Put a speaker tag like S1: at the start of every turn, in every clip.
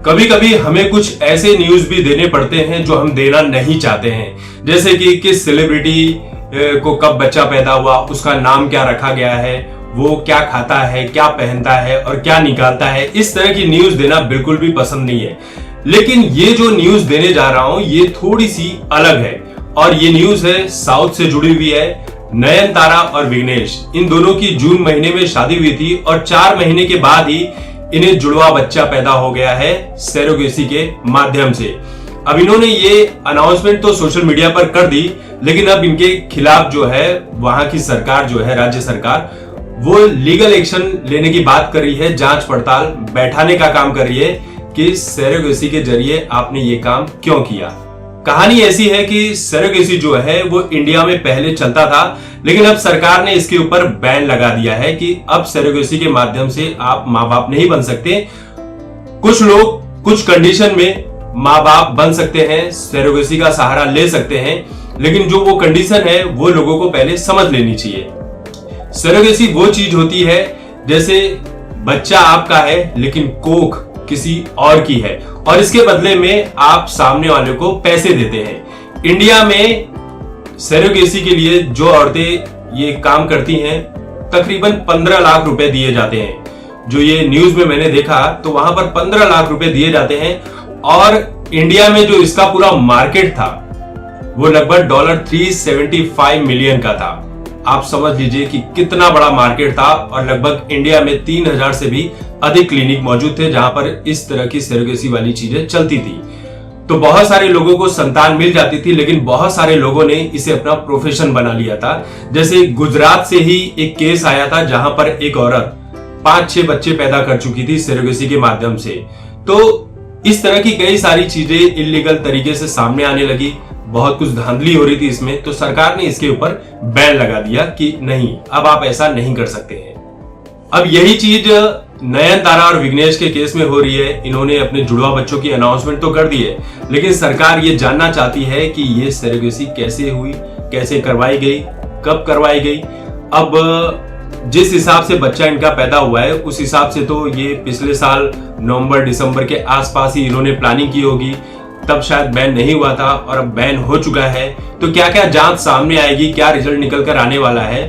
S1: कभी कभी हमें कुछ ऐसे न्यूज भी देने पड़ते हैं जो हम देना नहीं चाहते हैं, जैसे कि किस सेलिब्रिटी को कब बच्चा पैदा हुआ, उसका नाम क्या रखा गया है, वो क्या खाता है, क्या पहनता है और क्या निकालता है। इस तरह की न्यूज देना बिल्कुल भी पसंद नहीं है। लेकिन ये जो न्यूज देने जा रहा हूं ये थोड़ी सी अलग है और ये न्यूज है साउथ से जुड़ी हुई है। नयनतारा और विघ्नेश, इन दोनों की जून महीने में शादी हुई थी और 4 महीने के बाद ही इन्हें जुड़वा बच्चा पैदा हो गया है सरोगेसी के माध्यम से। अब इन्होंने ये अनाउंसमेंट तो सोशल मीडिया पर कर दी, लेकिन अब इनके खिलाफ जो है वहां की सरकार जो है, राज्य सरकार, वो लीगल एक्शन लेने की बात कर रही है, जांच पड़ताल बैठाने का काम कर रही है कि सरोगेसी के जरिए आपने ये काम क्यों किया। कहानी ऐसी है कि सरोगेसी जो है वो इंडिया में पहले चलता था, लेकिन अब सरकार ने इसके ऊपर बैन लगा दिया है कि अब सरोगेसी के माध्यम से आप माँ बाप नहीं बन सकते। कुछ लोग कुछ कंडीशन में माँ बाप बन सकते हैं, सरोगेसी का सहारा ले सकते हैं, लेकिन जो वो कंडीशन है वो लोगों को पहले समझ लेनी चाहिए। सरोगेसी वो चीज होती है जैसे बच्चा आपका है लेकिन कोख किसी और की है और इसके बदले में आप सामने वाले को पैसे देते हैं। इंडिया में सरोगेसी के लिए जो औरतें ये काम करती हैं तकरीबन 15 लाख रुपए दिए जाते हैं। जो ये न्यूज में मैंने देखा तो वहां पर 15 लाख रुपए दिए जाते हैं और इंडिया में जो इसका पूरा मार्केट था वो लगभग $375 मिलियन का था। आप समझ लीजिए कि कितना बड़ा मार्केट था और लगभग इंडिया में 3000 से भी अधिक क्लिनिक मौजूद थे जहां पर इस तरह की सरोगेसी वाली चीजें चलती थी। तो बहुत सारे लोगों को संतान मिल जाती थी, लेकिन बहुत सारे लोगों ने इसे अपना प्रोफेशन बना लिया था। जैसे गुजरात से ही एक केस आया था जहां पर एक औरत 5-6 बच्चे पैदा कर चुकी थी सरोगेसी के माध्यम से। तो इस तरह की कई सारी चीजें इल्लीगल तरीके से सामने आने लगी, बहुत कुछ धांधली हो रही थी इसमें, तो सरकार ने इसके ऊपर बैन लगा दिया कि नहीं, अब आप ऐसा नहीं कर सकते हैं। अब यही चीज नयनतारा और विघ्नेश के केस में हो रही है। इन्होंने अपने जुड़वा बच्चों की अनाउंसमेंट तो कर दी है, लेकिन सरकार ये जानना चाहती है कि ये सरोगेसी कैसे हुई, कैसे करवाई गई, कब करवाई गई। अब जिस हिसाब से बच्चा इनका पैदा हुआ है उस हिसाब से तो ये पिछले साल नवंबर-दिसंबर के आसपास ही इन्होंने प्लानिंग की होगी, तब शायद बैन नहीं हुआ था और अब बैन हो चुका है। तो क्या क्या जांच सामने आएगी, क्या रिजल्ट निकल कर आने वाला है,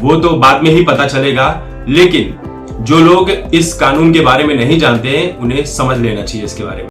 S1: वो तो बाद में ही पता चलेगा। लेकिन जो लोग इस कानून के बारे में नहीं जानते हैं उन्हें समझ लेना चाहिए इसके बारे में।